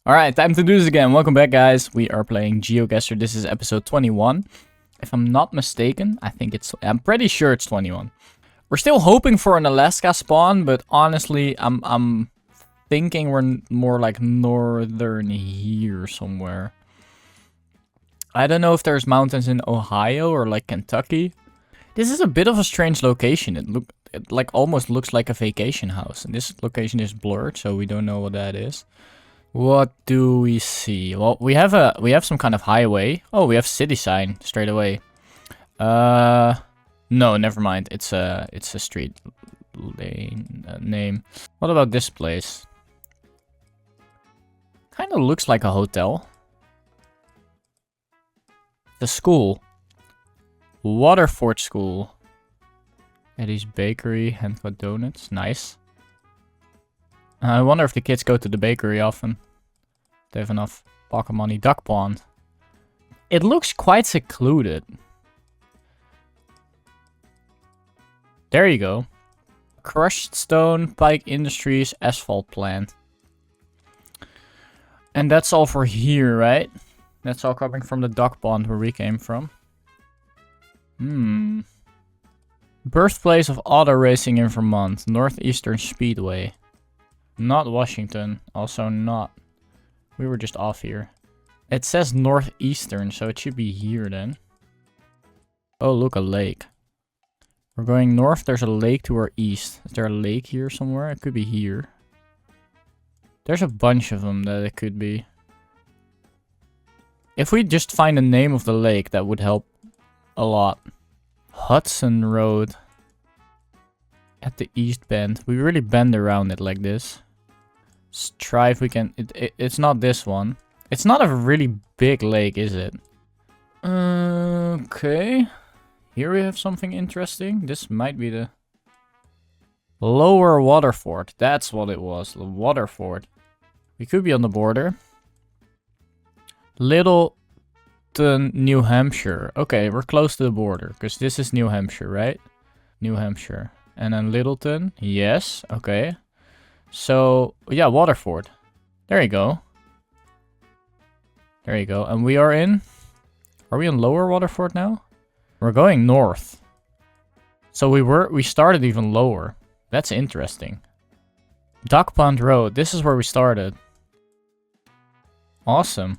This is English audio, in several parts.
Alright, time to do this again. Welcome back, guys. We are playing GeoGuessr. This is episode 21. If I'm not mistaken, I'm pretty sure it's 21. We're still hoping for an Alaska spawn, but honestly, I'm thinking we're more like northern here somewhere. I don't know if there's mountains in Ohio or like Kentucky. This is a bit of a strange location. It like almost looks like a vacation house. And this location is blurred, so we don't know what that is. What do we see? Well, we have some kind of highway. Oh, we have city sign straight away. No, never mind. It's a street lane name. What about this place? Kind of looks like a hotel. The school. Waterford School. Eddie's Bakery, Handcut Donuts. Nice. I wonder if the kids go to the bakery often. They have enough pocket money. Duck pond. It looks quite secluded. There you go. Crushed stone, Pike Industries, asphalt plant. And that's all for here, right? That's all coming from the duck pond where we came from. Birthplace of auto racing in Vermont. Northeastern Speedway. Not Washington. Also not. We were just off here. It says northeastern, so it should be here then. Oh, look, a lake. We're going north. There's a lake to our east. Is there a lake here somewhere? It could be here. There's a bunch of them that it could be. If we just find the name of the lake, that would help a lot. Hudson Road. At the East Bend. We really bend around it like this. Let's try if we can... It's not this one. It's not a really big lake, is it? Okay. Here we have something interesting. This might be the... Lower Waterford. That's what it was. The Waterford. We could be on the border. Littleton, New Hampshire. Okay, we're close to the border. Because this is New Hampshire, right? New Hampshire. And then Littleton. Yes. Okay. So, yeah, Waterford. There you go. There you go. And we are in... Are we in Lower Waterford now? We're going north. So we started even lower. That's interesting. Duck Pond Road. This is where we started. Awesome.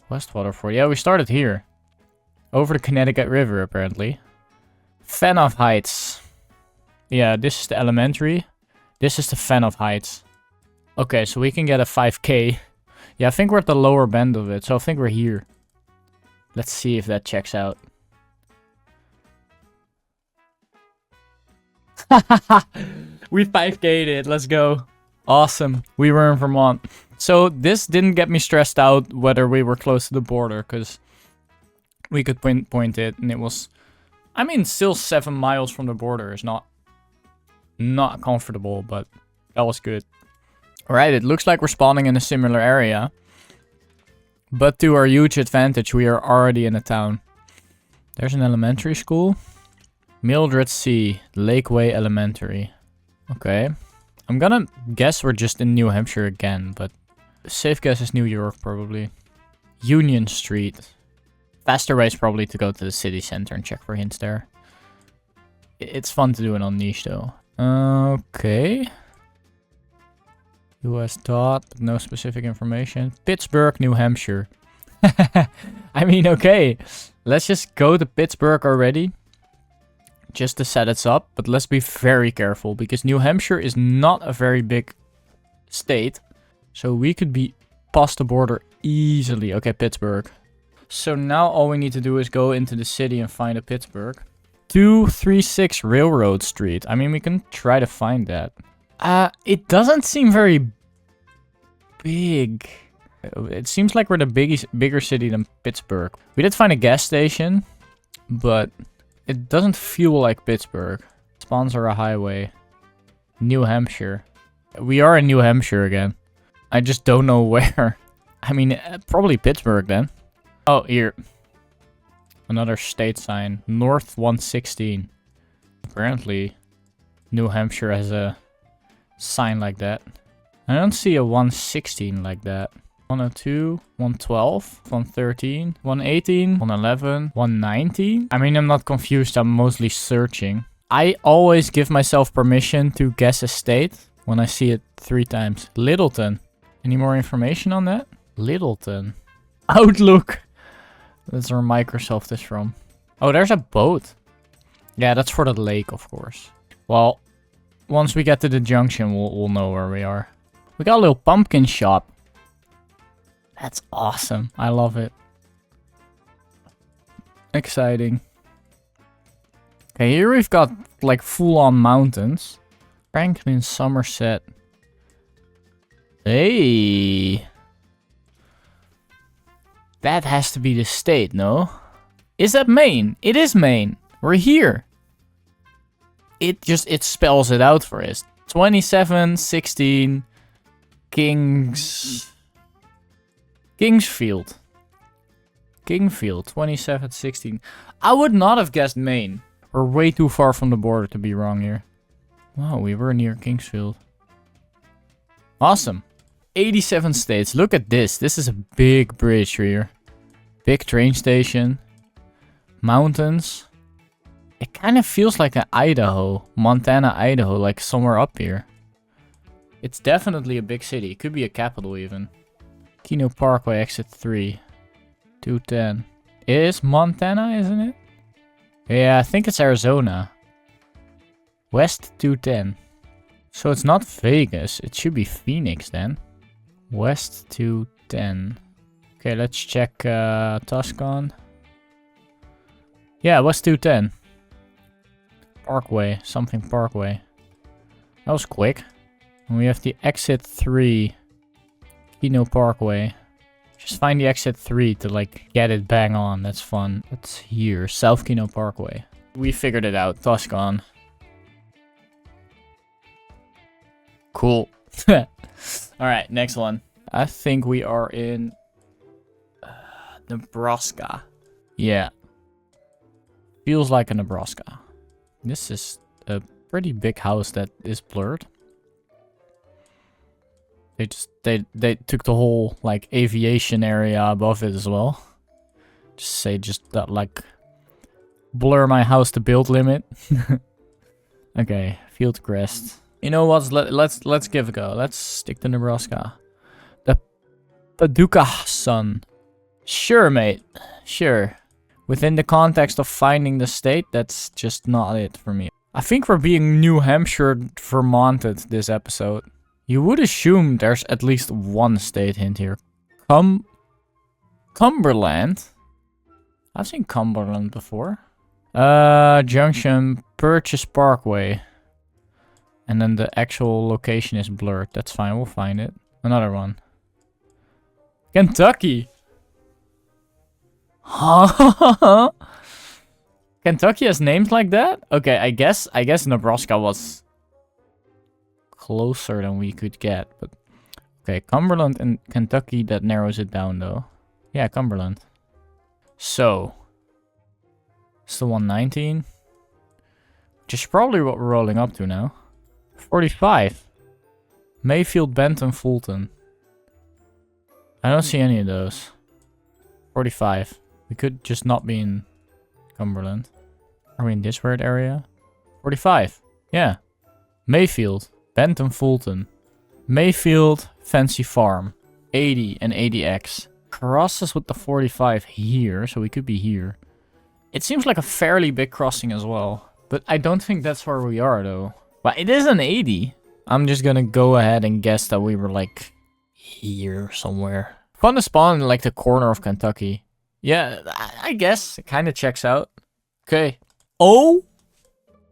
West Waterford. Yeah, we started here. Over the Connecticut River, apparently. Fanoff Heights. Yeah, this is the elementary. This is the Fanoff Heights. Okay, so we can get a 5k. Yeah, I think we're at the lower bend of it, so I think we're here. Let's see if that checks out. We 5k'd it, let's go. Awesome, we were in Vermont. So this didn't get me stressed out whether we were close to the border, because we could point it, and it was... I mean, still 7 miles from the border is not comfortable, but that was good. Alright, it looks like we're spawning in a similar area. But to our huge advantage, we are already in a town. There's an elementary school. Mildred C. Lakeway Elementary. Okay. I'm gonna guess we're just in New Hampshire again, but safe guess is New York, probably. Union Street. Faster way is probably to go to the city center and check for hints there. It's fun to do it on niche, though. Okay. US dot, no specific information. Pittsburgh, New Hampshire. I mean, okay. Let's just go to Pittsburgh already. Just to set us up. But let's be very careful, because New Hampshire is not a very big state. So we could be past the border easily. Okay, Pittsburgh. So now all we need to do is go into the city and find a Pittsburgh. 236 Railroad Street. I mean, we can try to find that. It doesn't seem very big. It seems like we're the bigger city than Pittsburgh. We did find a gas station, but it doesn't feel like Pittsburgh. Sponsor a highway. New Hampshire. We are in New Hampshire again. I just don't know where. I mean, probably Pittsburgh then. Oh, here. Another state sign. North 116. Apparently, New Hampshire has a sign like that. I don't see a 116 like that. 102, 112, 113, 118, 111, 119. I mean, I'm not confused. I'm mostly searching. I always give myself permission to guess a state when I see it 3 times. Littleton. Any more information on that? Littleton. Outlook. That's where Microsoft is from. Oh, there's a boat. Yeah, that's for the lake, of course. Well, once we get to the junction, we'll know where we are. We got a little pumpkin shop. That's awesome. I love it. Exciting. Okay, here we've got like full-on mountains. Franklin, Somerset. Hey. That has to be the state, no? Is that Maine? It is Maine. We're here. It spells it out for us. 27, 16, Kingsfield. Kingfield, 27, 16. I would not have guessed Maine. We're way too far from the border to be wrong here. Wow, we were near Kingsfield. Awesome. 87 states. Look at this. This is a big bridge here. Big train station. Mountains. It kind of feels like an Idaho. Montana, Idaho. Like somewhere up here. It's definitely a big city. It could be a capital even. Keno Parkway, exit 3. 210. It is Montana, isn't it? Yeah, I think it's Arizona. West 210. So it's not Vegas. It should be Phoenix then. West 210. Okay, let's check Tucson. Yeah, West 210. Parkway. Something Parkway. That was quick. And we have the exit 3. Keno Parkway. Just find the exit 3 to like get it bang on. That's fun. That's here. South Keno Parkway. We figured it out. Tucson. Cool. Alright, next one. I think we are in Nebraska. Yeah. Feels like a Nebraska. This is a pretty big house that is blurred. They took the whole like aviation area above it as well. Just that like blur my house to build limit. Okay, field crest. You know what? Let's give it a go. Let's stick to Nebraska. The Paducah Sun. Sure, mate. Sure. Within the context of finding the state, that's just not it for me. I think we're being New Hampshire Vermonted this episode. You would assume there's at least one state hint here. Cumberland? I've seen Cumberland before. Junction, Purchase Parkway. And then the actual location is blurred. That's fine, we'll find it. Another one. Kentucky! Huh? Kentucky has names like that? Okay, I guess Nebraska was closer than we could get, but okay, Cumberland and Kentucky, that narrows it down though. Yeah, Cumberland. So it's the 119, which is probably what we're rolling up to now. 45. Mayfield, Benton, Fulton. I don't see any of those. 45. We could just not be in Cumberland. Are we in this weird area? 45. Yeah. Mayfield. Benton, Fulton. Mayfield, Fancy Farm. 80 and 80X. Crosses with the 45 here, so we could be here. It seems like a fairly big crossing as well. But I don't think that's where we are, though. But it is an 80. I'm just gonna go ahead and guess that we were, like, here somewhere. Fun to spawn in, like, the corner of Kentucky. Yeah, I guess. It kind of checks out. Okay. Oh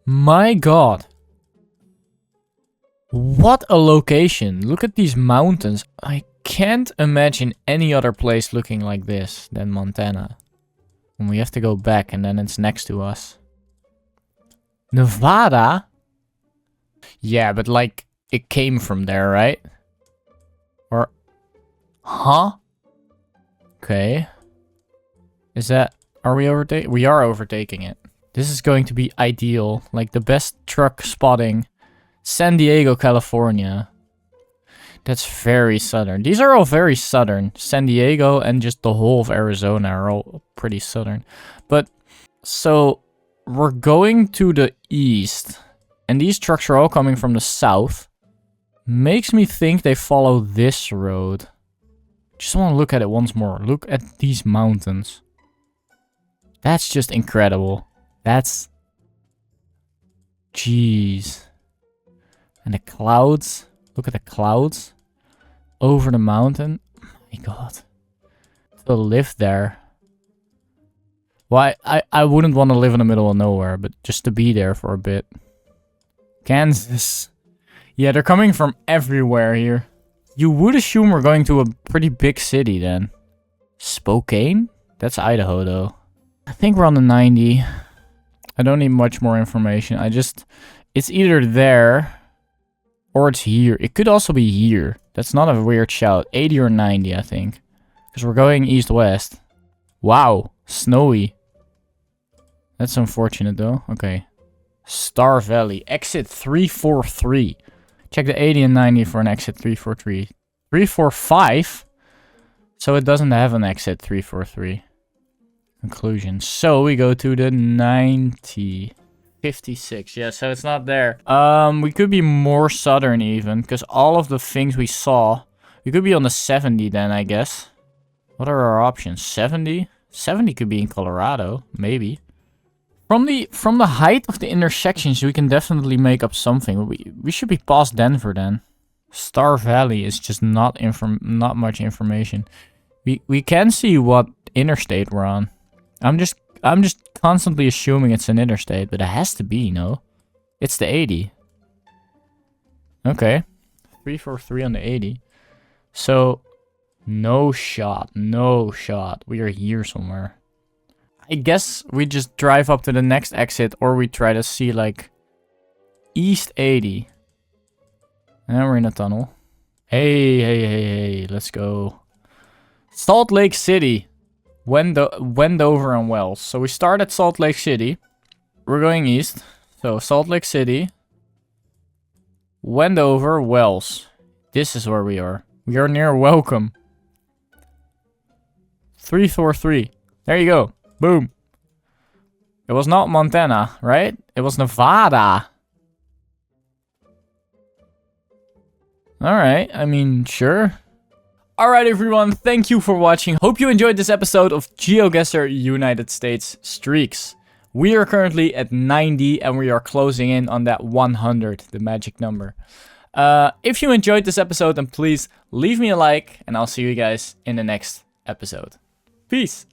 my god. What a location. Look at these mountains. I can't imagine any other place looking like this than Montana. And we have to go back and then it's next to us. Nevada? Yeah, but like, it came from there, right? Or... Huh? Okay. Is that... Are we overtaking? We are overtaking it. This is going to be ideal. Like the best truck spotting. San Diego, California. That's very southern. These are all very southern. San Diego and just the whole of Arizona are all pretty southern. But, so, we're going to the east. And these trucks are all coming from the south. Makes me think they follow this road. Just want to look at it once more. Look at these mountains. That's just incredible. That's... Jeez. And the clouds. Look at the clouds. Over the mountain. Oh my god. To live there. Well, I wouldn't want to live in the middle of nowhere, but just to be there for a bit. Kansas. Yeah, they're coming from everywhere here. You would assume we're going to a pretty big city then. Spokane? That's Idaho though. I think we're on the 90. I don't need much more information. It's either there or it's here. It could also be here. That's not a weird shout. 80 or 90, I think. Because we're going east-west. Wow. Snowy. That's unfortunate though. Okay. Star Valley. Exit 343. Check the 80 and 90 for an exit 343. 345? So it doesn't have an exit 343. Conclusion. So we go to the 90. 56. Yeah, so it's not there. We could be more southern even. Because all of the things we saw. We could be on the 70 then, I guess. What are our options? 70? 70 could be in Colorado. Maybe. From the height of the intersections, we can definitely make up something. We should be past Denver then. Star Valley is just not much information. We can see what interstate we're on. I'm just constantly assuming it's an interstate, but it has to be, no? It's the 80. Okay. 343 on the 80. So, no shot. No shot. We are here somewhere. I guess we just drive up to the next exit, or we try to see, like, East 80. And then we're in a tunnel. Hey, let's go. Salt Lake City. Wendover and Wells. So we start at Salt Lake City. We're going east. So Salt Lake City. Wendover, Wells. This is where we are. We are near Welcome. 343. There you go. Boom. It was not Montana, right? It was Nevada. Alright, I mean, sure. Alright everyone, thank you for watching. Hope you enjoyed this episode of GeoGuessr United States Streaks. We are currently at 90 and we are closing in on that 100, the magic number. If you enjoyed this episode, then please leave me a like and I'll see you guys in the next episode. Peace!